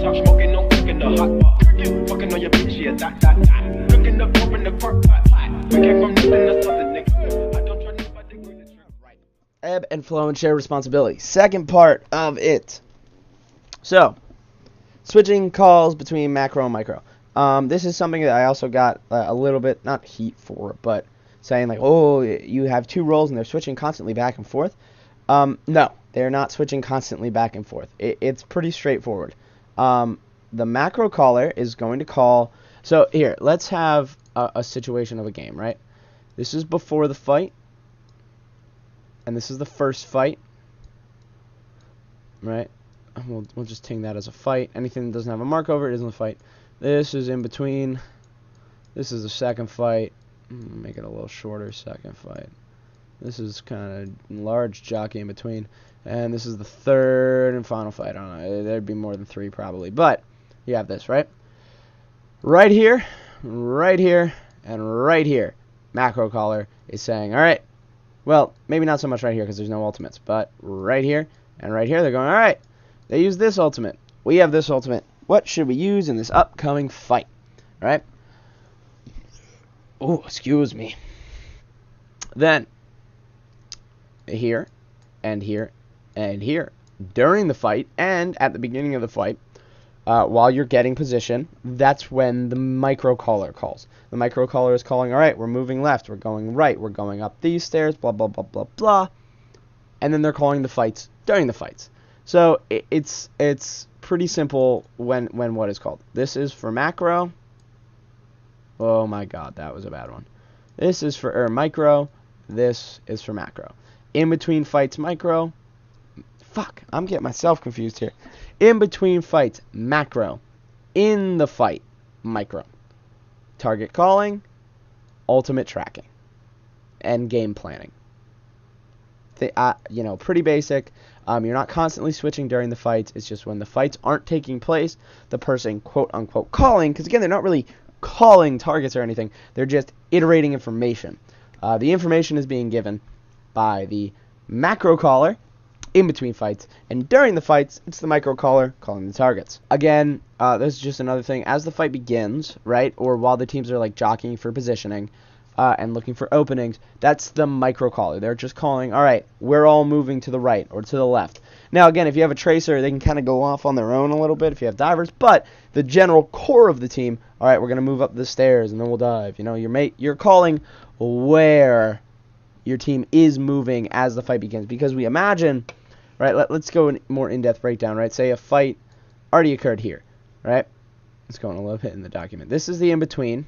top smoking, no cooking the hot pot. Fucking on your bitch, yeah, that. Looking up, open the park, we came from nothing to something, nigga. I don't try nobody, right. Ebb and flow and share responsibility. Second part of it. So, switching calls between macro and micro. This is something that I also got a little bit, not heat for, but saying like, oh, you have two roles and they're switching constantly back and forth. No, they're not switching constantly back and forth. It's pretty straightforward. The macro caller is going to call. So here, let's have a situation of a game, right? This is before the fight, and this is the first fight, right? We'll just ting that as a fight. Anything that doesn't have a mark over it isn't a fight. This is in between. This is the second fight. Make it a little shorter, second fight. This is kind of large jockey in between. And this is the third and final fight. I don't know. There'd be more than three probably. But you have this, right? Right here, and right here. Macro caller is saying, all right, well, maybe not so much right here because there's no ultimates. But right here and right here, they're going, all right, they use this ultimate. We have this ultimate. What should we use in this upcoming fight? All right? Oh, excuse me. Then, here, and here, and here. During the fight, and at the beginning of the fight, while you're getting position, that's when the micro caller calls. The micro caller is calling, all right, we're moving left, we're going right, we're going up these stairs, blah, blah, blah, blah, blah. And then they're calling the fights during the fights. So, it's pretty simple when what is called. This is for macro. Oh my god, that was a bad one. This is for micro. This is for macro. In between fights, micro. Fuck, I'm getting myself confused here. In between fights, macro. In the fight, micro. Target calling, ultimate tracking, and game planning. Pretty basic. You're not constantly switching during the fights. It's just when the fights aren't taking place, the person, quote unquote, calling, because again, they're not really calling targets or anything. They're just iterating information. The information is being given by the macro caller in between fights, and during the fights, it's the micro caller calling the targets. Again, this is just another thing. As the fight begins, right, or while the teams are like jockeying for positioning, and looking for openings, that's the micro caller. They're just calling, all right, we're all moving to the right or to the left. Now, again, if you have a tracer, they can kind of go off on their own a little bit if you have divers, but the general core of the team, all right, we're going to move up the stairs and then we'll dive. You know, you're calling where your team is moving as the fight begins, because we imagine, right, let's go in more in-depth breakdown, right? Say a fight already occurred here, right? Let's go in a little bit in the document. This is the in-between.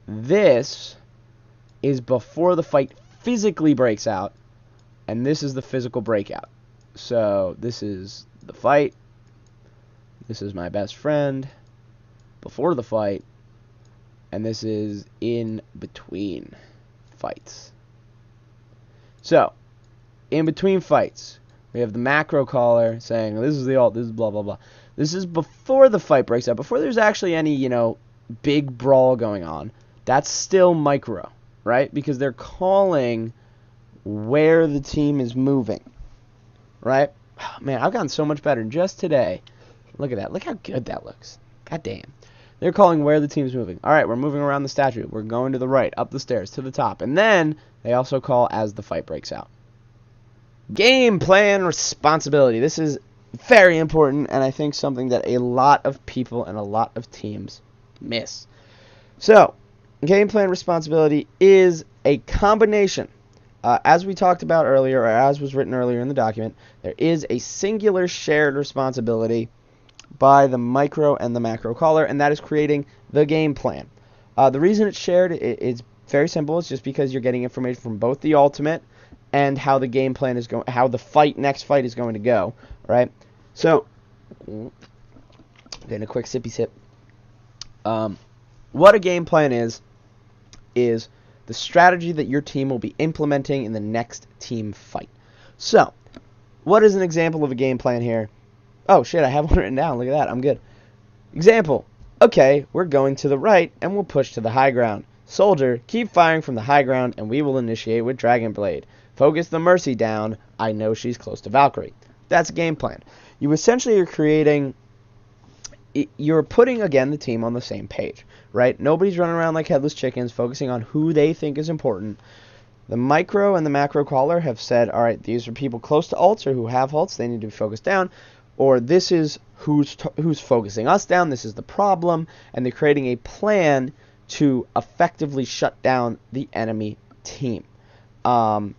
This is before the fight physically breaks out, and this is the physical breakout. So this is the fight. This is my best friend before the fight, and this is in between fights. So, in between fights, we have the macro caller saying, this is the ult, this is blah, blah, blah. This is before the fight breaks out, before there's actually any, big brawl going on. That's still micro, right? Because they're calling where the team is moving, right? Oh, man, I've gotten so much better just today. Look at that. Look how good that looks. God damn. They're calling where the team's moving. All right, we're moving around the statue. We're going to the right, up the stairs, to the top. And then they also call as the fight breaks out. Game plan responsibility. This is very important, and I think something that a lot of people and a lot of teams miss. So, game plan responsibility is a combination. As we talked about earlier, or as was written earlier in the document, there is a singular shared responsibility by the micro and the macro caller, and that is creating the game plan. The reason it's shared is very simple. It's just because you're getting information from both the ultimate and how the game plan is going, how the next fight is going to go, right? So, getting a quick sippy sip. What a game plan is the strategy that your team will be implementing in the next team fight. So, what is an example of a game plan here? Oh, shit, I have one written down. Look at that. I'm good. Example. Okay, we're going to the right, and we'll push to the high ground. Soldier, keep firing from the high ground, and we will initiate with Dragon Blade. Focus the Mercy down. I know she's close to Valkyrie. That's a game plan. You essentially are creating you're putting, again, the team on the same page, right? Nobody's running around like headless chickens focusing on who they think is important. The micro and the macro caller have said, all right, these are people close to ults or who have ults. They need to be focused down. Or this is who's focusing us down. This is the problem. And they're creating a plan to effectively shut down the enemy team. And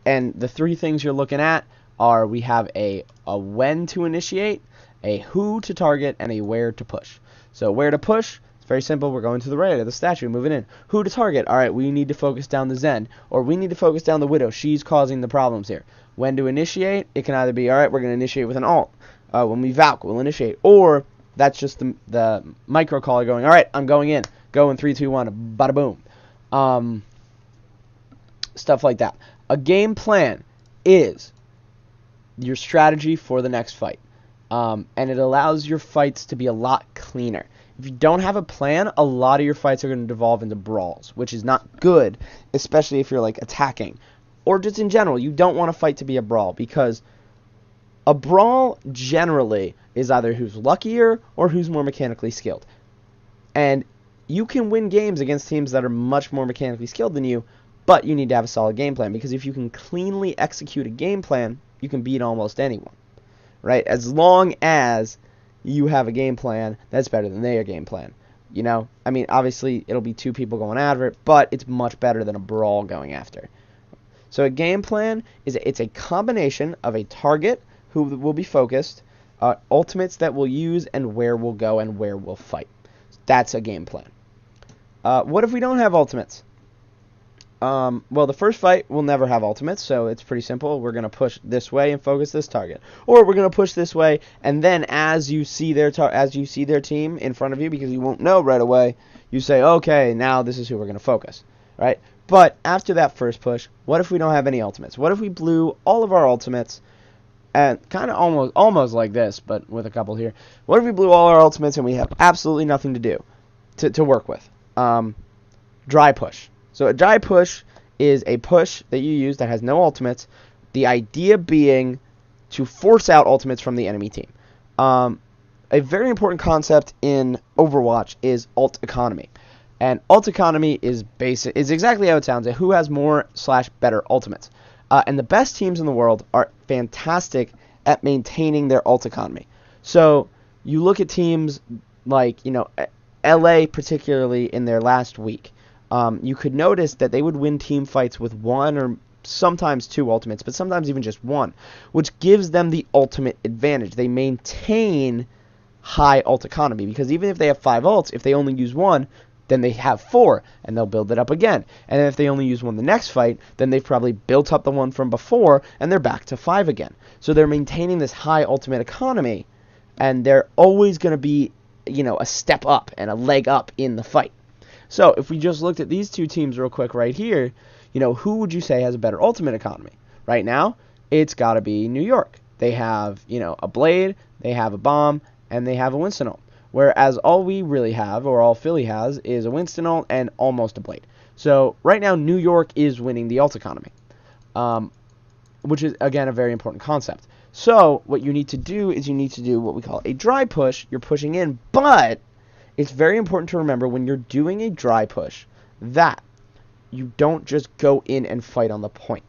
the three things you're looking at are we have a when to initiate, a who to target, and a where to push. So where to push, it's very simple. We're going to the right of the statue, moving in. Who to target? All right, we need to focus down the Zen, or we need to focus down the Widow. She's causing the problems here. When to initiate, it can either be, all right, we're going to initiate with an ult. When we Valk, we'll initiate. Or that's just the micro caller going, all right, I'm going in. Go in 3, 2, 1, bada boom. Stuff like that. A game plan is your strategy for the next fight. And it allows your fights to be a lot cleaner. If you don't have a plan, a lot of your fights are going to devolve into brawls, which is not good, especially if you're like attacking. Or just in general, you don't want a fight to be a brawl, because a brawl generally is either who's luckier or who's more mechanically skilled. And you can win games against teams that are much more mechanically skilled than you, but you need to have a solid game plan, because if you can cleanly execute a game plan, you can beat almost anyone. Right? As long as you have a game plan that's better than their game plan. You know? I mean, obviously, it'll be two people going after it, but it's much better than a brawl going after. So a game plan it's a combination of a target who will be focused, ultimates that we'll use, and where we'll go and where we'll fight. That's a game plan. What if we don't have ultimates? Well, the first fight will never have ultimates, so it's pretty simple. We're going to push this way and focus this target. Or we're going to push this way, and then as you see their team in front of you, because you won't know right away, you say, okay, now this is who we're going to focus, right? But after that first push, what if we don't have any ultimates? What if we blew all of our ultimates, and kind of almost like this, but with a couple here. What if we blew all our ultimates and we have absolutely nothing to do to work with? Dry push. So a dry push is a push that you use that has no ultimates. The idea being to force out ultimates from the enemy team. A very important concept in Overwatch is ult economy. And ult economy is exactly how it sounds. Who has more / better ultimates. And the best teams in the world are fantastic at maintaining their ult economy. So you look at teams like, LA particularly in their last week. You could notice that they would win team fights with one or sometimes two ultimates, but sometimes even just one, which gives them the ultimate advantage. They maintain high ult economy, because even if they have 5 ults, if they only use one, then they have 4, and they'll build it up again. And then if they only use one the next fight, then they've probably built up the one from before, and they're back to 5 again. So they're maintaining this high ultimate economy, and they're always going to be, a step up and a leg up in the fight. So if we just looked at these two teams real quick right here, who would you say has a better ultimate economy? Right now, it's got to be New York. They have, a Blade, they have a Bomb, and they have a Winston ult. Whereas all we really have, or all Philly has, is a Winston ult and almost a Blade. So right now, New York is winning the ult economy, which is, again, a very important concept. So what you need to do is you need to do what we call a dry push. You're pushing in, but it's very important to remember when you're doing a dry push that you don't just go in and fight on the point.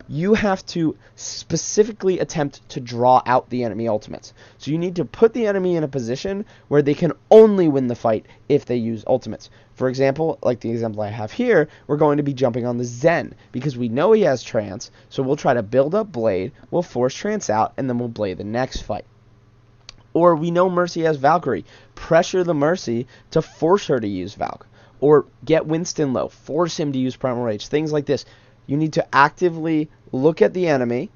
You have to specifically attempt to draw out the enemy ultimates. So you need to put the enemy in a position where they can only win the fight if they use ultimates. For example, like the example I have here, we're going to be jumping on the Zen because we know he has Trance, so we'll try to build up Blade, we'll force Trance out, and then we'll Blade the next fight. Or we know Mercy has Valkyrie. Pressure the Mercy to force her to use Valk. Or get Winston low. Force him to use Primal Rage. Things like this. You need to actively look at the enemy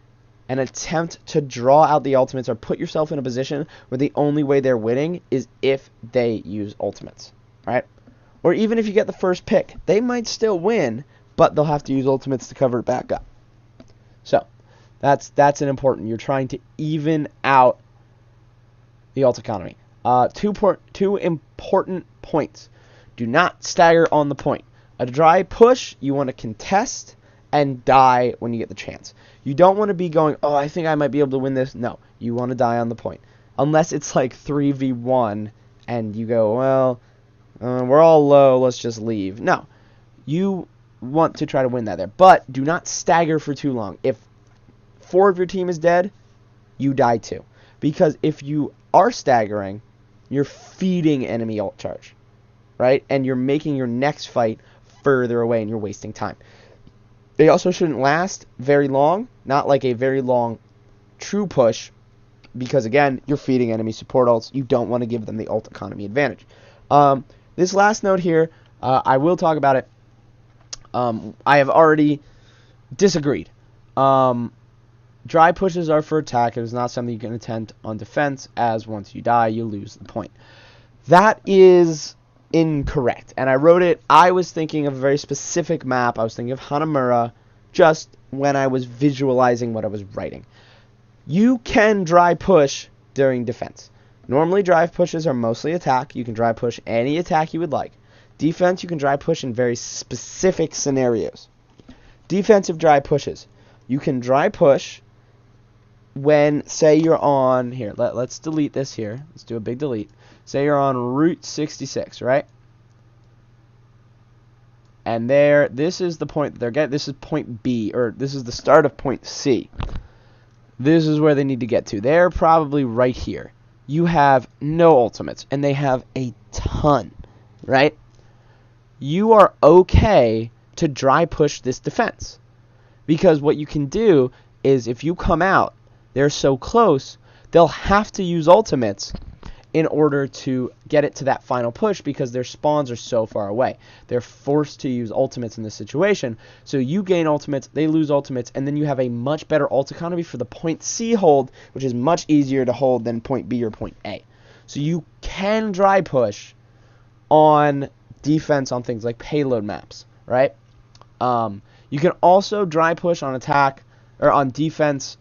and attempt to draw out the ultimates, or put yourself in a position where the only way they're winning is if they use ultimates. Right? Or even if you get the first pick, they might still win, but they'll have to use ultimates to cover it back up. So, that's an important. You're trying to even out the ult economy. Two important points. Do not stagger on the point. A dry push, you want to contest and die when you get the chance. You don't want to be going, I think I might be able to win this. No, you want to die on the point. Unless it's like 3v1 and you go, well, we're all low, let's just leave. No, you want to try to win that there, but do not stagger for too long. If 4 of your team is dead, you die too, because if you are staggering, you're feeding enemy ult charge, right? And you're making your next fight further away, and you're wasting time. They also shouldn't last very long, not like a very long true push, because again, you're feeding enemy support ults. You don't want to give them the ult economy advantage. This last note here, I will talk about it. I have already disagreed. Dry pushes are for attack. It is not something you can attempt on defense, as once you die, you lose the point. That is incorrect. And I wrote it, I was thinking of a very specific map. I was thinking of Hanamura just when I was visualizing what I was writing. You can dry push during defense. Normally, dry pushes are mostly attack. You can dry push any attack you would like. Defense, you can dry push in very specific scenarios. Defensive dry pushes. You can dry push when, say you're on, here, let's delete this here. Let's do a big delete. Say you're on Route 66, right? And there, this is the point that they're getting. This is point B, or this is the start of point C. This is where they need to get to. They're probably right here. You have no ultimates, and they have a ton, right? You are okay to dry push this defense, because what you can do is if you come out, they're so close, they'll have to use ultimates in order to get it to that final push, because their spawns are so far away. They're forced to use ultimates in this situation. So you gain ultimates, they lose ultimates, and then you have a much better ult economy for the point C hold, which is much easier to hold than point B or point A. So you can dry push on defense on things like payload maps, right? You can also dry push on attack, or on defense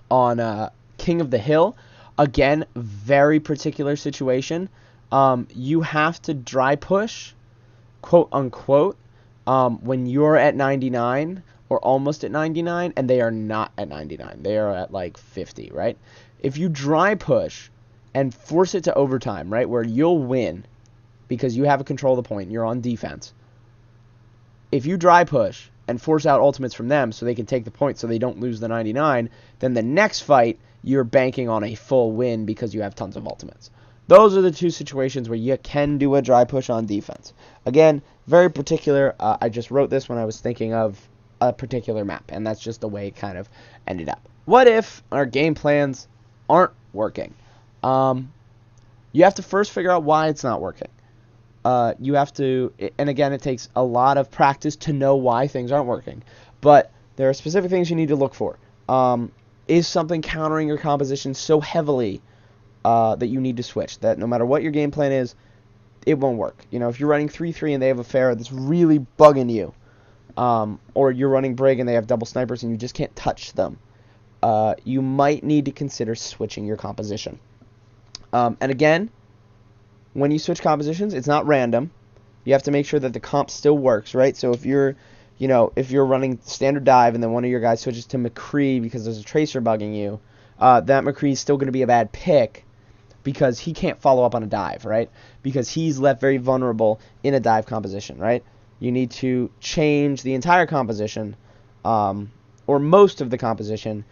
on King of the Hill. Again, very particular situation. You have to dry push, quote unquote, when you're at 99 or almost at 99, and they are not at 99. They are at like 50, right? If you dry push and force it to overtime, right, where you'll win because you have a control of the point, you're on defense. If you dry push and force out ultimates from them so they can take the point so they don't lose the 99, then the next fight you're banking on a full win because you have tons of ultimates. Those are the two situations where you can do a dry push on defense. Again, very particular. I just wrote this when I was thinking of a particular map, and that's just the way it kind of ended up. What if our game plans aren't working? You have to first figure out why it's not working. You have to, and again, it takes a lot of practice to know why things aren't working. But there are specific things you need to look for. Is something countering your composition so heavily that you need to switch, that no matter what your game plan is, it won't work? You know, if you're running 3-3 and they have a Pharah that's really bugging you, or you're running Brig and they have double snipers and you just can't touch them, you might need to consider switching your composition. And again, when you switch compositions, it's not random. You have to make sure that the comp still works, right? So if you're, you know, if you're running standard dive and then one of your guys switches to McCree because there's a tracer bugging you, that McCree is still going to be a bad pick because he can't follow up on a dive, right? Because he's left very vulnerable in a dive composition, right? You need to change the entire composition, or most of the composition,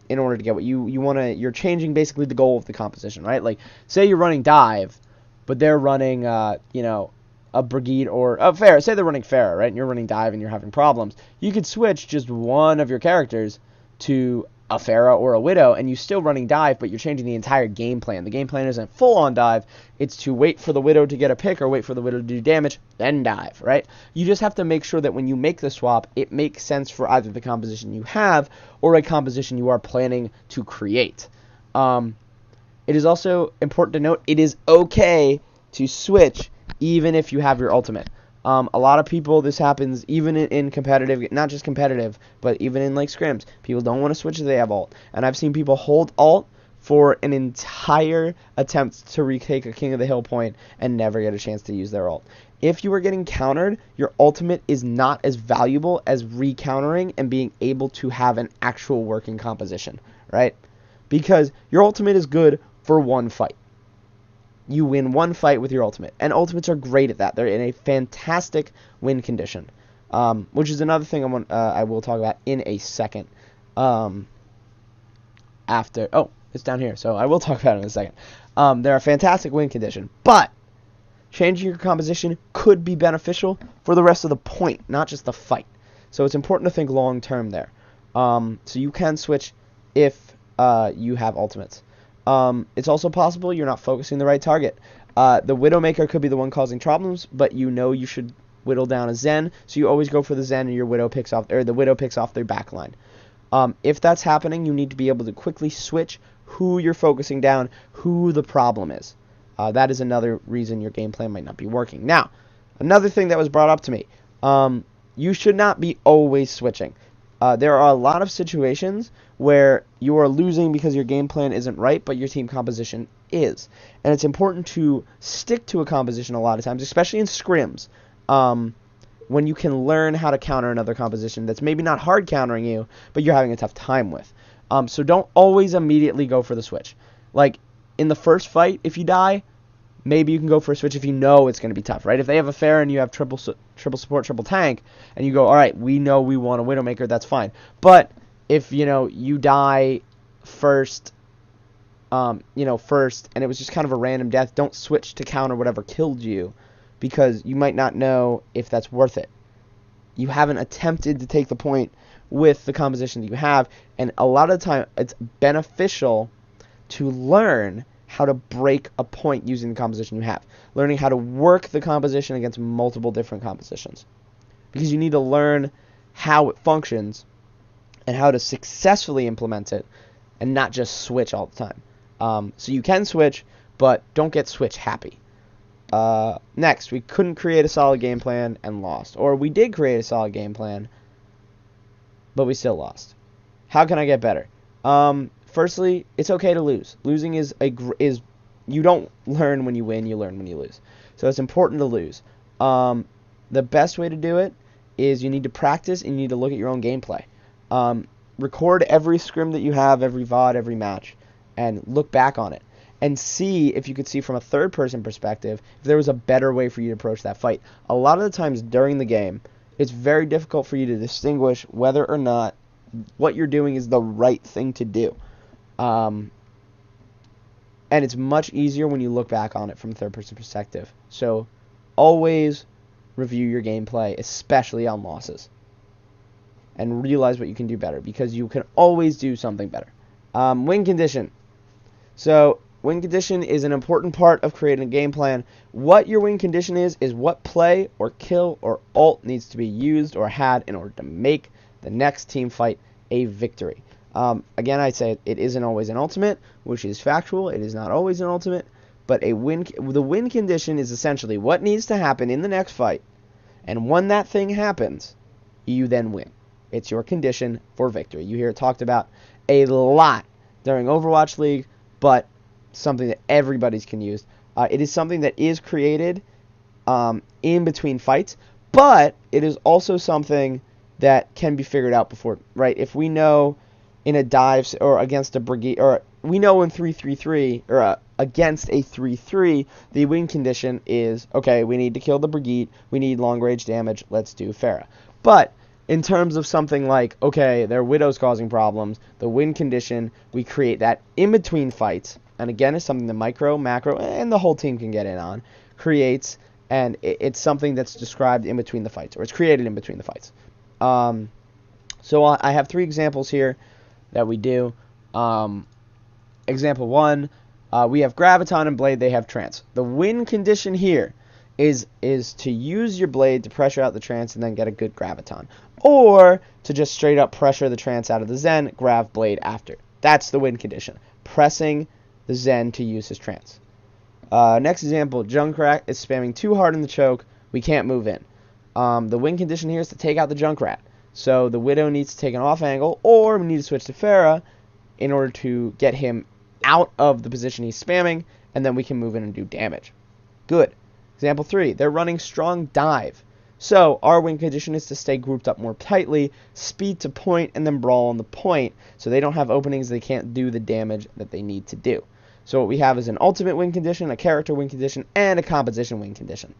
in order to get what you want to. You're changing basically the goal of the composition, right? Like, say you're running dive, but they're running, you know, a Brigade or a Pharah. Say they're running Pharah, right? And you're running dive and you're having problems. You could switch just one of your characters to a Pharah or a Widow, and you're still running dive, but you're changing the entire game plan. The game plan isn't full on dive. It's to wait for the Widow to get a pick or wait for the Widow to do damage, then dive, right? You just have to make sure that when you make the swap, it makes sense for either the composition you have or a composition you are planning to create. It is also important to note it is okay to switch even if you have your ultimate. A lot of people, this happens even in competitive, not just competitive, but even in like scrims. People don't want to switch if they have ult. And I've seen people hold ult for an entire attempt to retake a King of the Hill point and never get a chance to use their ult. If you are getting countered, your ultimate is not as valuable as re-countering and being able to have an actual working composition, right? Because your ultimate is good for one fight. you win one fight with your ultimate. And ultimates are great at that. They're in a fantastic win condition, which is another thing I will talk about in a second. It's down here, so I will talk about it in a second. They're a fantastic win condition, but changing your composition could be beneficial for the rest of the point, not just the fight. So it's important to think long term there. So you can switch if you have ultimates. It's also possible you're not focusing the right target. The Widowmaker could be the one causing problems, but you should whittle down a Zen, so you always go for the Zen and your Widow picks off, or the Widow picks off their backline. If that's happening, you need to be able to quickly switch who you're focusing down, who the problem is. That is another reason your game plan might not be working. Now, another thing that was brought up to me, you should not be always switching. There are a lot of situations where you are losing because your game plan isn't right, but your team composition is. And it's important to stick to a composition a lot of times, especially in scrims, when you can learn how to counter another composition that's maybe not hard countering you, but you're having a tough time with. So don't always immediately go for the switch. Like, in the first fight, if you die, maybe you can go for a switch if you know it's going to be tough, right? If they have a Pharah and you have triple support, triple tank, and you go, all right, we know we want a Widowmaker, that's fine. But if, you die first, and it was just kind of a random death, don't switch to counter whatever killed you, because you might not know if that's worth it. You haven't attempted to take the point with the composition that you have, and a lot of the time it's beneficial to learn how to break a point using the composition you have. Learning how to work the composition against multiple different compositions. Because you need to learn how it functions and how to successfully implement it and not just switch all the time. So you can switch, but don't get switch happy. Next, we couldn't create a solid game plan and lost. Or we did create a solid game plan, but we still lost. How can I get better? Firstly, it's okay to lose. Losing is you don't learn when you win, you learn when you lose. So it's important to lose. The best way to do it is you need to practice and you need to look at your own gameplay. Record every scrim that you have, every VOD, every match, and look back on it. And see if you could see from a third-person perspective if there was a better way for you to approach that fight. A lot of the times during the game, it's very difficult for you to distinguish whether or not what you're doing is the right thing to do. And it's much easier when you look back on it from a third-person perspective. So always review your gameplay, especially on losses. And realize what you can do better, because you can always do something better. Win condition. So win condition is an important part of creating a game plan. What your win condition is what play or kill or ult needs to be used or had in order to make the next team fight a victory. Again, I'd say it isn't always an ultimate, which is factual. It is not always an ultimate, but the win condition is essentially what needs to happen in the next fight, and when that thing happens, you then win. It's your condition for victory. You hear it talked about a lot during Overwatch League, but something that everybody's can use. It is something that is created in between fights, but it is also something that can be figured out before, right? If we know in a dive or against a brigade, or we know in 3-3-3 or against a 3-3, the win condition is, okay, we need to kill the brigade, we need long range damage, let's do Pharah. But in terms of something like, okay, their Widow's causing problems, the win condition, we create that in between fights, and again, it's something the micro, macro, and the whole team can get in on, creates, and it's something that's described in between the fights, or it's created in between the fights. So I have 3 examples here that we do. Example 1, we have Graviton and Blade, they have Trance. The win condition here is to use your Blade to pressure out the Trance and then get a good Graviton. Or to just straight up pressure the Trance out of the Zen, grab Blade after. That's the win condition. Pressing the Zen to use his Trance. Next example, Junkrat is spamming too hard in the choke. We can't move in. The win condition here is to take out the Junkrat. So the Widow needs to take an off angle, or we need to switch to Pharah in order to get him out of the position he's spamming, and then we can move in and do damage. Good. Example 3, they're running strong dive. So our win condition is to stay grouped up more tightly, speed to point, and then brawl on the point, so they don't have openings, they can't do the damage that they need to do. So what we have is an ultimate win condition, a character win condition, and a composition win condition.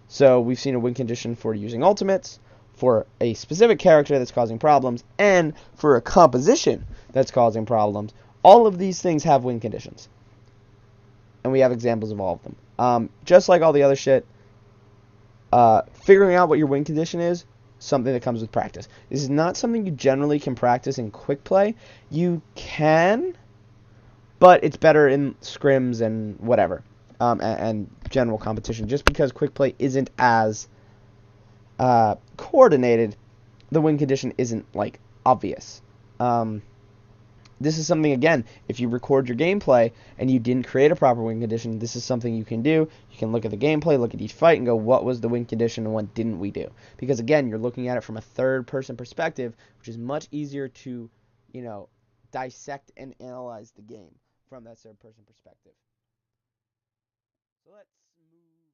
So we've seen a win condition for using ultimates, for a specific character that's causing problems, and for a composition that's causing problems. All of these things have win conditions. And we have examples of all of them. Just like all the other shit, figuring out what your win condition is, something that comes with practice. This is not something you generally can practice in quick play. You can, but it's better in scrims and whatever, and general competition. Just because quick play isn't as coordinated, the win condition isn't like obvious. This is something, again, if you record your gameplay and you didn't create a proper win condition, this is something you can do. You can look at the gameplay, look at each fight, and go, what was the win condition and what didn't we do? Because, again, you're looking at it from a third-person perspective, which is much easier to, dissect and analyze the game from that third-person perspective. So let's move